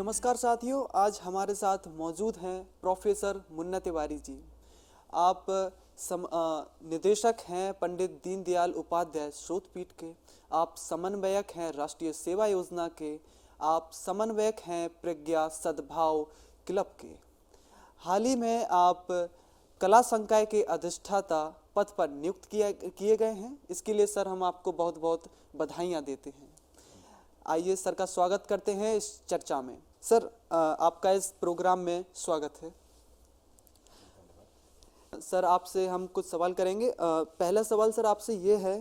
नमस्कार साथियों, आज हमारे साथ मौजूद हैं प्रोफेसर मुन्ना तिवारी जी। आप निदेशक हैं पंडित दीनदयाल उपाध्याय स्रोतपीठ के। आप समन्वयक हैं राष्ट्रीय सेवा योजना के। आप समन्वयक हैं प्रज्ञा सद्भाव क्लब के। हाल ही में आप कला संकाय के अधिष्ठाता पद पर नियुक्त किए गए हैं। इसके लिए सर हम आपको बहुत बहुत बधाइयाँ देते हैं। आइए सर का स्वागत करते हैं इस चर्चा में। सर आपका इस प्रोग्राम में स्वागत है। सर आपसे हम कुछ सवाल करेंगे। पहला सवाल सर आपसे ये है,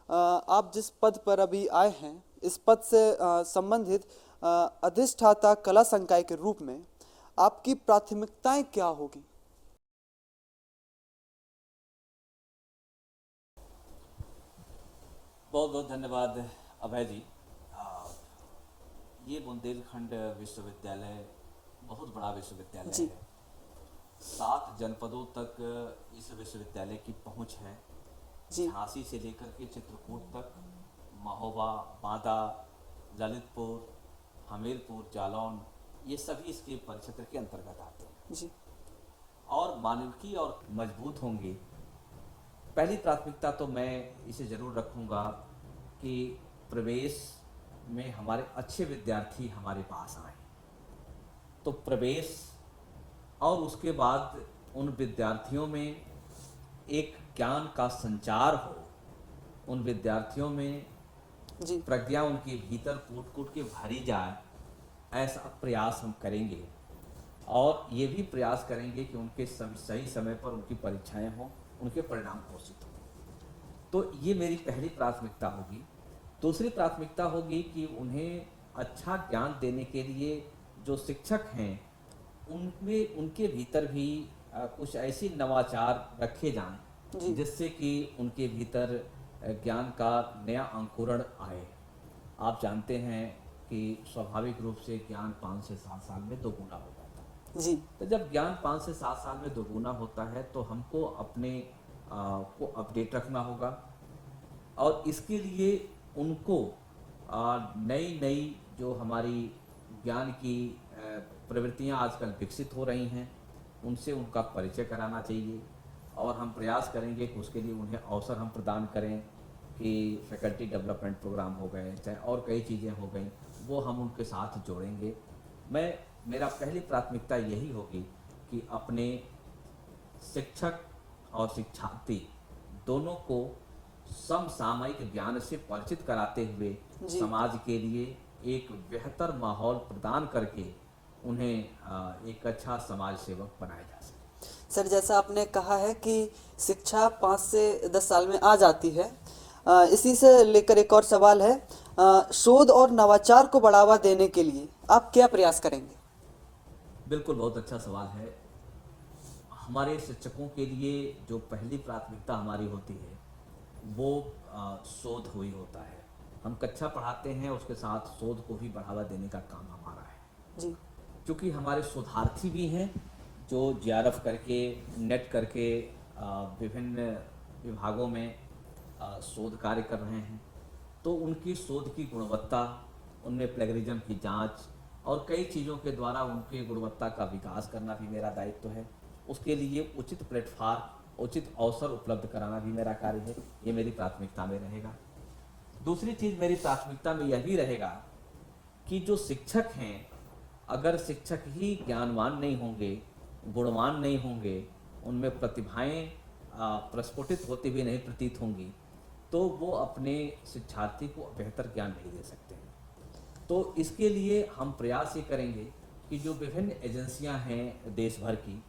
आप जिस पद पर अभी आए हैं इस पद से संबंधित अधिष्ठाता कला संकाय के रूप में आपकी प्राथमिकताएं क्या होगी? बहुत बहुत धन्यवाद अभय जी। ये बुंदेलखंड विश्वविद्यालय बहुत बड़ा विश्वविद्यालय जी है। 7 जनपदों तक इस विश्वविद्यालय की पहुंच है। जी झांसी से लेकर के चित्रकूट तक, महोबा, बांदा, ललितपुर, हमीरपुर, जालौन, ये सभी इसके परिक्षेत्र के अंतर्गत आते हैं जी और मानविकी और मजबूत होंगे। पहली प्राथमिकता तो मैं इसे ज़रूर रखूँगा कि प्रवेश में हमारे अच्छे विद्यार्थी हमारे पास आए। तो प्रवेश और उसके बाद उन विद्यार्थियों में एक ज्ञान का संचार हो, उन विद्यार्थियों में जी प्रज्ञा उनके भीतर कूट कूट के भरी जाए, ऐसा प्रयास हम करेंगे। और ये भी प्रयास करेंगे कि उनके सही समय पर उनकी परीक्षाएं हों, उनके परिणाम घोषित हों। तो ये मेरी पहली प्राथमिकता होगी। दूसरी प्राथमिकता होगी कि उन्हें अच्छा ज्ञान देने के लिए जो शिक्षक हैं उनमें उनके भीतर भी कुछ ऐसी नवाचार रखे जाएं जी जिससे कि उनके भीतर ज्ञान का नया अंकुरण आए। आप जानते हैं कि स्वाभाविक रूप से ज्ञान 5 से 7 साल में दोगुना हो जाता है। जी तो जब ज्ञान 5 से 7 साल में दोगुना होता है तो हमको अपने को अपडेट रखना होगा और इसके लिए उनको नई नई जो हमारी ज्ञान की प्रवृत्तियां आजकल विकसित हो रही हैं उनसे उनका परिचय कराना चाहिए। और हम प्रयास करेंगे कि उसके लिए उन्हें अवसर हम प्रदान करें कि फैकल्टी डेवलपमेंट प्रोग्राम हो गए, चाहे और कई चीज़ें हो गई, वो हम उनके साथ जोड़ेंगे। मेरा पहली प्राथमिकता यही होगी कि अपने शिक्षक और शिक्षार्थी दोनों को समसामयिक ज्ञान से परिचित कराते हुए जी समाज के लिए एक बेहतर माहौल प्रदान करके उन्हें एक अच्छा समाज सेवक बनाया जा सके। सर, जैसा आपने कहा है कि शिक्षा 5 से 10 साल में आ जाती है, इसी से लेकर एक और सवाल है, शोध और नवाचार को बढ़ावा देने के लिए आप क्या प्रयास करेंगे? बिल्कुल, बहुत अच्छा सवाल है। हमारे शिक्षकों के लिए जो पहली प्राथमिकता हमारी होती है वो शोध हुई होता है। हम कक्षा पढ़ाते हैं, उसके साथ शोध को भी बढ़ावा देने का काम हमारा है। जी क्योंकि हमारे शोधार्थी भी हैं जो जेआरएफ करके, नेट करके विभिन्न विभागों में शोध कार्य कर रहे हैं। तो उनकी शोध की गुणवत्ता, उनमें प्लेगरिज्म की जांच और कई चीज़ों के द्वारा उनकी गुणवत्ता का विकास करना भी मेरा दायित्व है। उसके लिए उचित प्लेटफार्म, उचित अवसर उपलब्ध कराना भी मेरा कार्य है। ये मेरी प्राथमिकता में रहेगा। दूसरी चीज़ मेरी प्राथमिकता में यह भी रहेगा कि जो शिक्षक हैं, अगर शिक्षक ही ज्ञानवान नहीं होंगे, गुणवान नहीं होंगे, उनमें प्रतिभाएं प्रस्फुटित होती हुई नहीं प्रतीत होंगी, तो वो अपने शिक्षार्थी को बेहतर ज्ञान नहीं दे सकते हैं। तो इसके लिए हम प्रयास ये करेंगे कि जो विभिन्न एजेंसियां हैं देश भर की,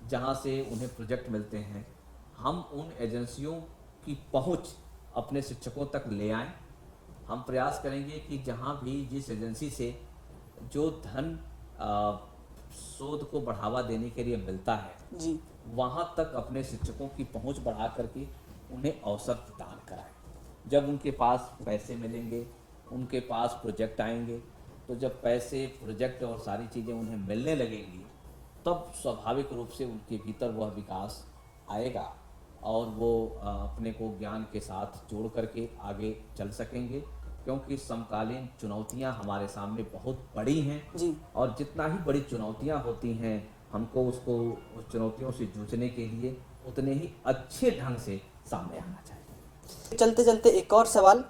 जहां से उन्हें प्रोजेक्ट मिलते हैं, हम उन एजेंसियों की पहुंच अपने शिक्षकों तक ले आएं। हम प्रयास करेंगे कि जहां भी जिस एजेंसी से जो धन शोध को बढ़ावा देने के लिए मिलता है, जी वहां तक अपने शिक्षकों की पहुंच बढ़ा करके उन्हें अवसर प्रदान कराएं। जब उनके पास पैसे मिलेंगे, उनके पास प्रोजेक्ट आएंगे, तो जब पैसे, प्रोजेक्ट और सारी चीज़ें उन्हें मिलने लगेंगी, तब स्वाभाविक रूप से उनके भीतर वह विकास आएगा और वो अपने को ज्ञान के साथ जोड़ करके आगे चल सकेंगे। क्योंकि समकालीन चुनौतियां हमारे सामने बहुत बड़ी हैं जी। और जितना ही बड़ी चुनौतियां होती हैं हमको उस चुनौतियों से जूझने के लिए उतने ही अच्छे ढंग से सामने आना चाहिए। चलते चलते एक और सवाल,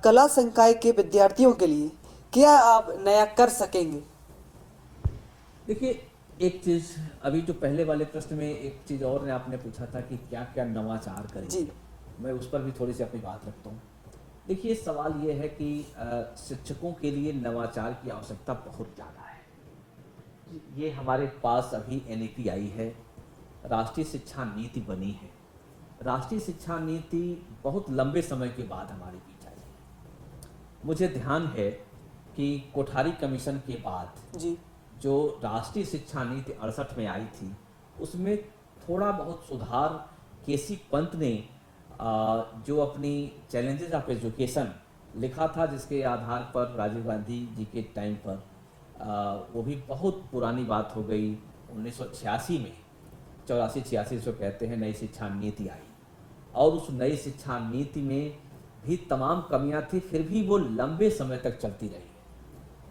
कला संकाय के विद्यार्थियों के लिए क्या आप नया कर सकेंगे? देखिए, एक चीज़ अभी जो पहले वाले प्रश्न में एक चीज़ और ने आपने पूछा था कि क्या क्या नवाचार करेंगे, जी। मैं उस पर भी थोड़ी सी अपनी बात रखता हूँ। देखिए, सवाल ये है कि शिक्षकों के लिए नवाचार की आवश्यकता बहुत ज़्यादा है। ये हमारे पास अभी एनईपी आई है, राष्ट्रीय शिक्षा नीति बनी है। राष्ट्रीय शिक्षा नीति बहुत लंबे समय के बाद हमारे बीच आई है। मुझे ध्यान है कि कोठारी कमीशन के बाद जी। जो राष्ट्रीय शिक्षा नीति 68 में आई थी उसमें थोड़ा बहुत सुधार केसी पंत ने जो अपनी चैलेंजेस ऑफ एजुकेशन लिखा था, जिसके आधार पर राजीव गांधी जी के टाइम पर वो भी बहुत पुरानी बात हो गई, 1986 में 84-86 जो कहते हैं नई शिक्षा नीति आई और उस नई शिक्षा नीति में भी तमाम कमियां थी, फिर भी वो लंबे समय तक चलती रही।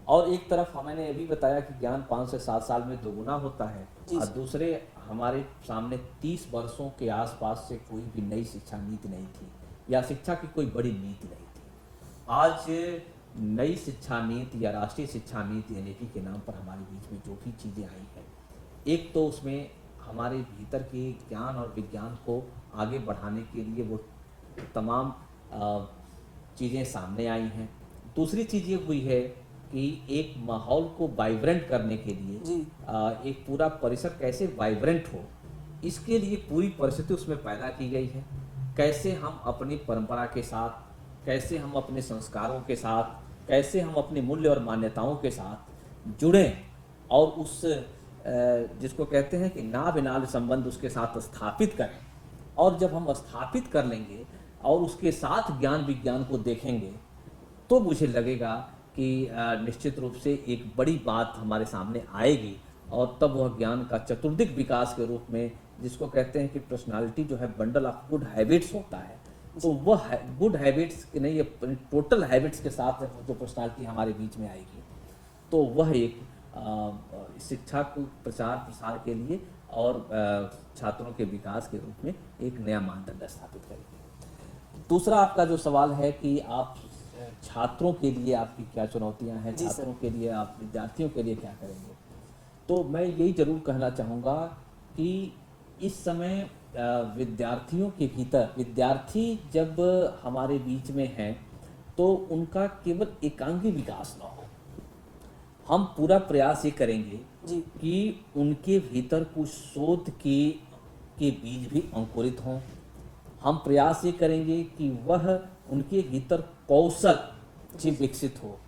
और एक तरफ मैंने ये भी बताया कि ज्ञान 5 से 7 साल में दोगुना होता है और दूसरे हमारे सामने 30 वर्षों के आसपास से कोई भी नई शिक्षा नीति नहीं थी या शिक्षा की कोई बड़ी नीति नहीं थी। आज नई शिक्षा नीति या राष्ट्रीय शिक्षा नीति एनईपी के नाम पर हमारे बीच में जो भी चीज़ें आई हैं, एक तो उसमें हमारे भीतर के ज्ञान और विज्ञान को आगे बढ़ाने के लिए वो तमाम चीज़ें सामने आई हैं। दूसरी चीज़ ये हुई है कि एक माहौल को वाइब्रेंट करने के लिए एक पूरा परिसर कैसे वाइब्रेंट हो, इसके लिए पूरी परिस्थिति उसमें पैदा की गई है। कैसे हम अपनी परंपरा के साथ, कैसे हम अपने संस्कारों के साथ, कैसे हम अपने मूल्य और मान्यताओं के साथ जुड़ें और उस जिसको कहते हैं कि नाभिनाल संबंध उसके साथ स्थापित करें। और जब हम स्थापित कर लेंगे और उसके साथ ज्ञान विज्ञान को देखेंगे तो मुझे लगेगा कि निश्चित रूप से एक बड़ी बात हमारे सामने आएगी और तब वह ज्ञान का चतुर्दिक विकास के रूप में, जिसको कहते हैं कि पर्सनालिटी जो है बंडल ऑफ गुड हैबिट्स होता है, तो वह गुड हैबिट्स की नहीं, ये टोटल हैबिट्स के साथ जो पर्सनालिटी हमारे बीच में आएगी, तो वह एक शिक्षा को प्रचार प्रसार के लिए और छात्रों के विकास के रूप में एक नया मानदंड स्थापित करेगी। दूसरा आपका जो सवाल है कि आप छात्रों के लिए आपकी क्या चुनौतियां हैं, छात्रों के लिए, आप विद्यार्थियों के लिए क्या करेंगे, तो मैं यही जरूर कहना चाहूँगा कि इस समय विद्यार्थियों के भीतर, विद्यार्थी जब हमारे बीच में हैं तो उनका केवल एकांगी विकास ना हो। हम पूरा प्रयास ये करेंगे कि उनके भीतर कुछ शोध के बीज भी अंकुरित हों। हम प्रयास ये करेंगे कि वह उनके भीतर कौशल जी विकसित हो।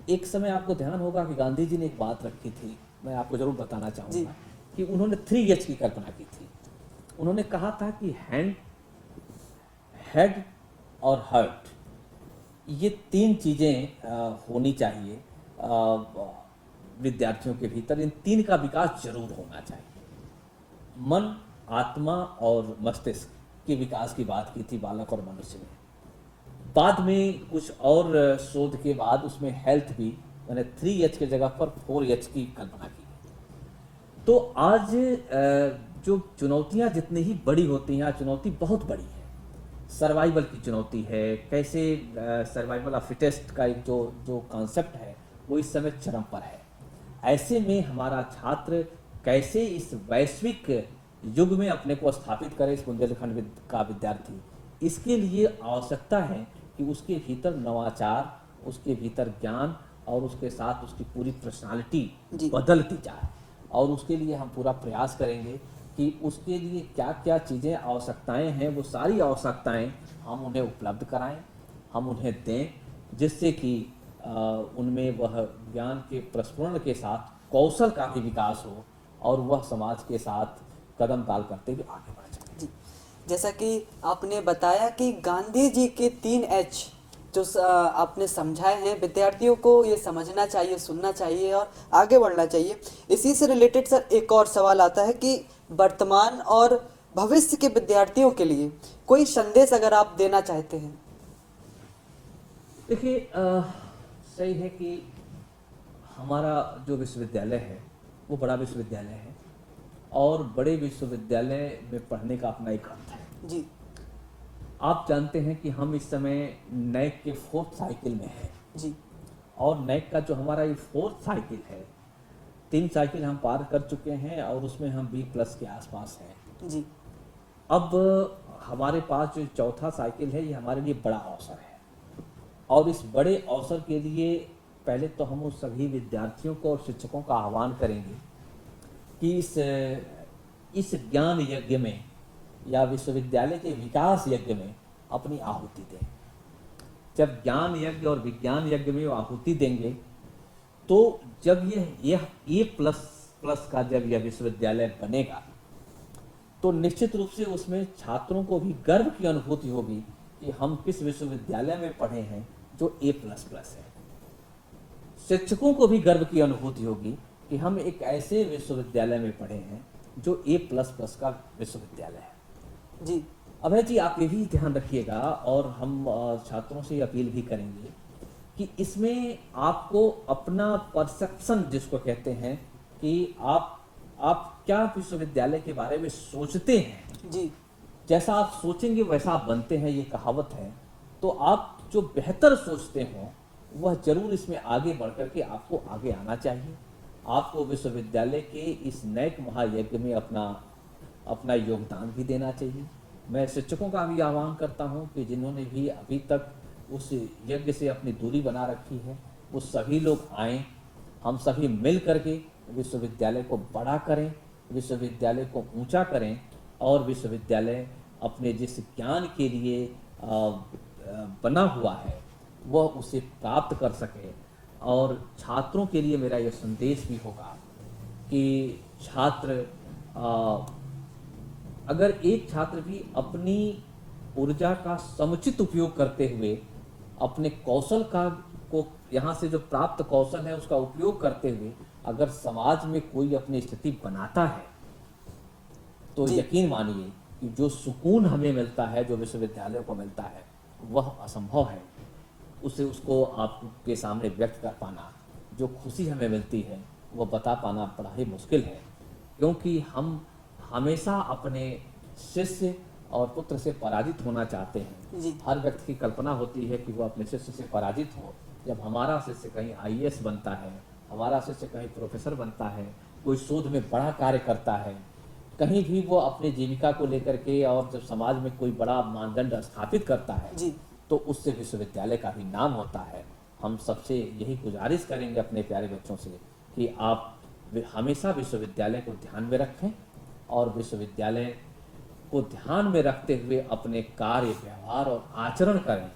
एक समय आपको ध्यान होगा कि गांधी जी ने एक बात रखी थी, मैं आपको जरूर बताना चाहूँगा कि उन्होंने 3H की कल्पना की थी। उन्होंने कहा था कि हैंड, हेड और हार्ट, ये 3 चीज़ें होनी चाहिए विद्यार्थियों के भीतर। इन 3 का विकास जरूर होना चाहिए। मन, आत्मा और मस्तिष्क के विकास की बात की थी बालक और मनुष्य में। बाद में कुछ और शोध के बाद उसमें हेल्थ भी, मैंने 3H की जगह पर 4H की कल्पना की। तो आज जो चुनौतियां जितनी ही बड़ी होती हैं, चुनौती बहुत बड़ी है। सर्वाइवल की चुनौती है, कैसे सर्वाइवल ऑफ फिटेस्ट का एक जो कॉन्सेप्ट है वो इस समय चरम पर है। ऐसे में हमारा छात्र कैसे इस वैश्विक युग में अपने को स्थापित करे, इस बुंदेलखंड का विद्यार्थी, इसके लिए आवश्यकता है कि उसके भीतर नवाचार, उसके भीतर ज्ञान और उसके साथ उसकी पूरी पर्सनालिटी बदलती जाए। और उसके लिए हम पूरा प्रयास करेंगे कि उसके लिए क्या क्या चीज़ें, आवश्यकताएं हैं, वो सारी आवश्यकताएं हम उन्हें उपलब्ध कराएं, हम उन्हें दें, जिससे कि उनमें वह ज्ञान के प्रस्फुरण के साथ कौशल का भी विकास हो और वह समाज के साथ कदम ताल करते हुए आगे बढ़ जाए। जी, जैसा कि आपने बताया कि गांधी जी के 3H जो आपने समझाए हैं, विद्यार्थियों को ये समझना चाहिए, सुनना चाहिए और आगे बढ़ना चाहिए। इसी से रिलेटेड सर एक और सवाल आता है कि वर्तमान और भविष्य के विद्यार्थियों के लिए कोई संदेश अगर आप देना चाहते हैं। देखिए सही है कि हमारा जो विश्वविद्यालय है वो बड़ा विश्वविद्यालय है और बड़े विश्वविद्यालय में पढ़ने का अपना एक अर्थ है। जी आप जानते हैं कि हम इस समय नैक के 4th साइकिल में हैं जी और नैक का जो हमारा ये 4th साइकिल है, 3 साइकिल हम पार कर चुके हैं और उसमें हम B+ के आसपास हैं। जी अब हमारे पास जो चौथा साइकिल है ये हमारे लिए बड़ा अवसर है और इस बड़े अवसर के लिए पहले तो हम उस सभी विद्यार्थियों को और शिक्षकों का आह्वान करेंगे कि इस ज्ञान यज्ञ में या विश्वविद्यालय के विकास यज्ञ में अपनी आहुति दें। जब ज्ञान यज्ञ और विज्ञान यज्ञ में वो आहुति देंगे तो जब यह A++ का जब यह विश्वविद्यालय बनेगा तो निश्चित रूप से उसमें छात्रों को भी गर्व की अनुभूति होगी कि हम किस विश्वविद्यालय में पढ़े हैं जो A++ है। शिक्षकों को भी गर्व की अनुभूति होगी कि हम एक ऐसे विश्वविद्यालय में पढ़े हैं जो A++ का विश्वविद्यालय है। जी अभय जी, आप ये भी ध्यान रखिएगा और हम छात्रों से अपील भी करेंगे कि इसमें आपको अपना परसेप्शन जिसको कहते हैं कि आप क्या विश्वविद्यालय के बारे में सोचते हैं, जी जैसा आप सोचेंगे वैसा आप बनते हैं, ये कहावत है। तो आप जो बेहतर सोचते हो वह जरूर इसमें आगे बढ़कर के आपको आगे आना चाहिए। आपको विश्वविद्यालय के इस नैक महायज्ञ में अपना योगदान भी देना चाहिए। मैं शिक्षकों का भी आह्वान करता हूं कि जिन्होंने भी अभी तक उस यज्ञ से अपनी दूरी बना रखी है वो सभी लोग आएं, हम सभी मिल करके विश्वविद्यालय को बड़ा करें, विश्वविद्यालय को ऊंचा करें और विश्वविद्यालय अपने जिस ज्ञान के लिए बना हुआ है वह उसे प्राप्त कर सके। और छात्रों के लिए मेरा यह संदेश भी होगा कि छात्र अगर एक छात्र भी अपनी ऊर्जा का समुचित उपयोग करते हुए अपने कौशल को यहाँ से जो प्राप्त कौशल है उसका उपयोग करते हुए अगर समाज में कोई अपनी स्थिति बनाता है तो यकीन मानिए कि जो सुकून हमें मिलता है, जो विश्वविद्यालय को मिलता है, वह असंभव है। उसको आपके सामने व्यक्त कर पाना, जो खुशी हमें मिलती है वह बता पाना बड़ा ही मुश्किल है, क्योंकि हम हमेशा अपने शिष्य और पुत्र से पराजित होना चाहते हैं। हर व्यक्ति की कल्पना होती है कि वो अपने शिष्य से पराजित हो। जब हमारा शिष्य कहीं IAS बनता है, हमारा शिष्य कहीं प्रोफेसर बनता है, कोई शोध में बड़ा कार्य करता है, कहीं भी वो अपने जीविका को लेकर के और जब समाज में कोई बड़ा मानदंड स्थापित करता है तो उससे विश्वविद्यालय का भी नाम होता है। हम सबसे यही गुजारिश करेंगे अपने प्यारे बच्चों से कि आप हमेशा विश्वविद्यालय को ध्यान में रखें और विश्वविद्यालय को ध्यान में रखते हुए अपने कार्य, व्यवहार और आचरण करें,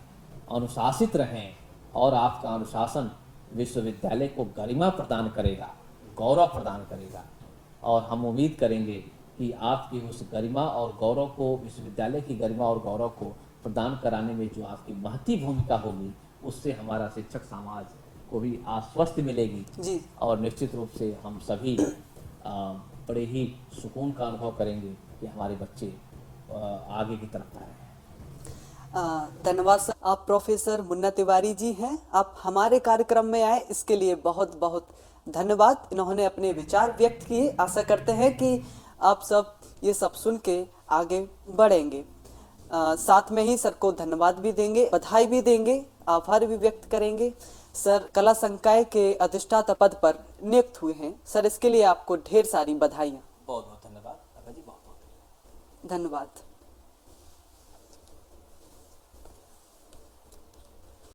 अनुशासित रहें और आपका अनुशासन विश्वविद्यालय को गरिमा प्रदान करेगा, गौरव प्रदान करेगा। और हम उम्मीद करेंगे कि आपकी उस गरिमा और गौरव को, विश्वविद्यालय की गरिमा और गौरव को प्रदान कराने में जो आपकी महती भूमिका होगी उससे हमारा शिक्षक समाज को भी आश्वस्त मिलेगी जी। और निश्चित रूप से हम सभी बड़े ही सुकून का अनुभव करेंगे कि हमारे बच्चे आगे की तरफ बढ़ रहे हैं। धन्यवाद सर। आप प्रोफेसर मुन्ना तिवारी जी हैं, आप हमारे कार्यक्रम में आए इसके लिए बहुत बहुत धन्यवाद। इन्होंने अपने विचार व्यक्त किए, आशा करते हैं कि आप सब ये सब सुन के आगे बढ़ेंगे। साथ में ही सर को धन्यवाद भी देंगे, बधाई भी देंगे, आभार भी व्यक्त करेंगे। सर कला संकाय के अधिष्ठाता पद पर नियुक्त हुए हैं सर, इसके लिए आपको ढेर सारी बधाइयाँ। बहुत बहुत धन्यवाद। धन्यवाद।